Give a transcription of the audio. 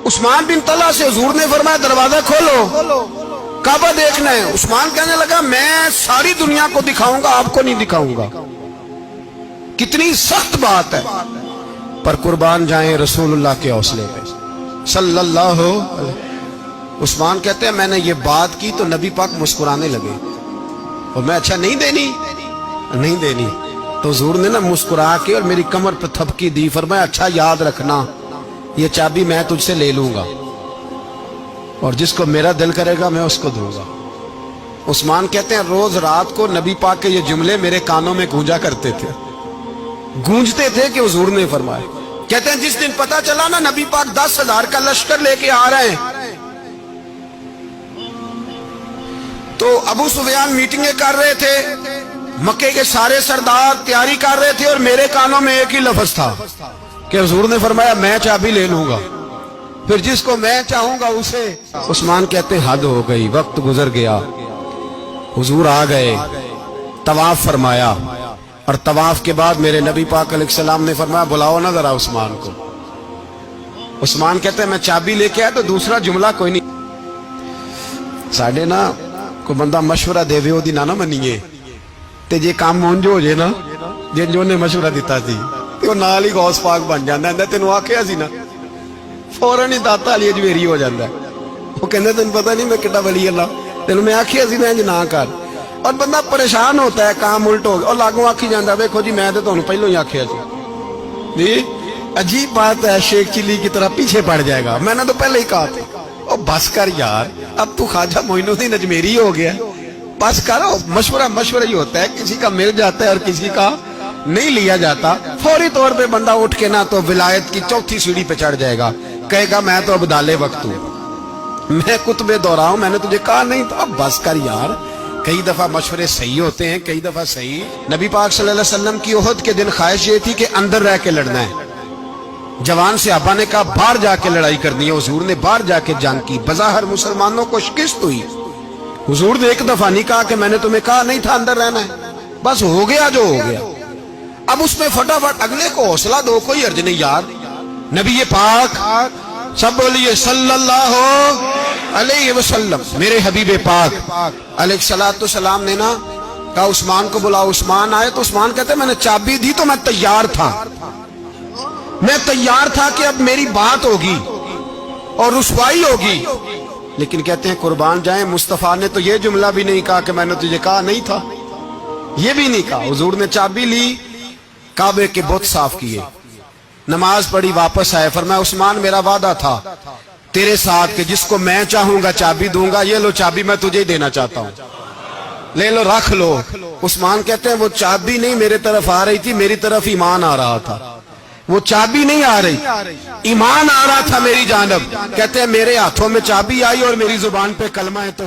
عثمان بن طلحہ سے حضور نے فرمایا دروازہ کھولو، کعبہ دیکھنا ہے۔ عثمان کہنے لگا میں ساری دنیا کو دکھاؤں گا، آپ کو نہیں دکھاؤں گا۔ کتنی سخت بات ہے، پر قربان جائیں رسول اللہ کے حوصلے پہ صلی اللہ علیہ۔ عثمان کہتے ہیں میں نے یہ بات کی تو نبی پاک مسکرانے لگے، اور میں اچھا نہیں دینی تو حضور نے نا مسکرا کے اور میری کمر پہ تھپکی دی، فرمایا اچھا یاد رکھنا یہ چابی میں تجھ سے لے لوں گا، اور جس کو میرا دل کرے گا میں اس کو دوں گا۔ عثمان کہتے ہیں روز رات کو نبی پاک کے یہ جملے میرے کانوں میں گونجتے تھے کہ حضور نے فرمایا۔ کہتے ہیں جس دن پتا چلا نا نبی پاک 10,000 کا لشکر لے کے آ رہے ہیں، تو ابو سفیان میٹنگیں کر رہے تھے، مکے کے سارے سردار تیاری کر رہے تھے، اور میرے کانوں میں ایک ہی لفظ تھا کہ حضور نے فرمایا میں چابی لے لوں گا، پھر جس کو میں چاہوں گا اسے۔ عثمان کہتے ہیں حد ہو گئی، وقت گزر گیا، حضور آ گئے، طواف فرمایا، اور طواف کے بعد میرے نبی پاک علیہ السلام نے فرمایا بلاؤ نا ذرا عثمان کو۔ عثمان کہتے ہیں میں چابی لے کے آیا تو دوسرا جملہ کوئی نہیں۔ ساڑھے نا کوئی بندہ مشورہ دے وے دی نہ منیے تے جے کام مونجو ہو جے نا، جن جو نے مشورہ دیتا سی تے وہ نال ہی غوث پاک بن جاندا ہے۔ تینوں آکھیا سی نا، فوراً ہی داتا علی اجمیری ہو جاندا ہے۔ وہ کہندے تینوں پتہ نہیں میں کڈا ولی اللہ، تینوں میں آکھیا سی نا انج نہ کر، اور بندہ پریشان ہوتا ہے کام الٹ ہو گیا، اور لاگوں آکھی جاندا ویکھو جی میں تے تانوں پہلو ہی آکھیا سی جی۔ عجیب بات ہے، شیخ چلی کی طرح پیچھے پڑ جائے گا، میں نے تو پہلے ہی کہا تھا۔ او بس کر یار، اب تو خواجہ معین الدین اجمیری ہو گیا، بس کرو۔ مشورہ ہی ہوتا ہے، کسی کا مل جاتا ہے اور کسی کا نہیں لیا جاتا۔ فوری طور پہ بندہ اٹھ کے نہ تو ولایت کی چوتھی سیڑھی پہ چڑھ جائے گا، کہے گا میں تو اب دالے وقت ہوں، میں کتب دورہ ہوں، میں نے تجھے کہا نہیں تھا۔ اب بس کر یار، کئی دفعہ مشورے صحیح ہوتے ہیں، کئی دفعہ صحیح۔ نبی پاک صلی اللہ علیہ وسلم کی احد کے دن خواہش یہ تھی کہ اندر رہ کے لڑنا ہے۔ جوان صحابہ نے کہا باہر جا کے لڑائی کرنی ہے، حضور نے باہر جا کے جنگ کی، بظاہر مسلمانوں کو شکست ہوئی۔ حضور نے ایک دفعہ نہیں کہا کہ میں نے تمہیں کہا نہیں تھا اندر رہنا ہے، بس ہو گیا جو ہو گیا۔ اب اس میں فٹافٹ اگلے کو حوصلہ دو، کوئی عرض نہیں یار۔ نبی پاک سب بولیے صلی اللہ علیہ وسلم، میرے حبیب پاک علیہ الصلوۃ والسلام نے نا کہا عثمان کو بلاؤ۔ عثمان آئے تو عثمان کہتے ہیں میں نے چابی دی تو میں تیار تھا کہ اب میری بات ہوگی اور رسوائی ہوگی، لیکن کہتے ہیں قربان جائیں مصطفیٰ نے تو یہ جملہ بھی نہیں کہا کہ میں نے تجھے کہا نہیں تھا، یہ بھی نہیں کہا۔ حضور نے چابی لی، کعبے کے بت صاف کیے، نماز پڑھی، واپس آئے، فرمایا عثمان میرا وعدہ تھا تیرے ساتھ کہ جس کو میں چاہوں گا چابی دوں گا، یہ لو چابی میں تجھے ہی دینا چاہتا ہوں، لے لو رکھ لو۔ عثمان کہتے ہیں وہ چابی نہیں میرے طرف آ رہی تھی، میری طرف ایمان آ رہا تھا، وہ چابی نہیں آ رہی، ایمان آ رہا تھا میری جانب۔ کہتے ہیں میرے ہاتھوں میں چابی آئی اور میری زبان پہ کلمہ ہے تو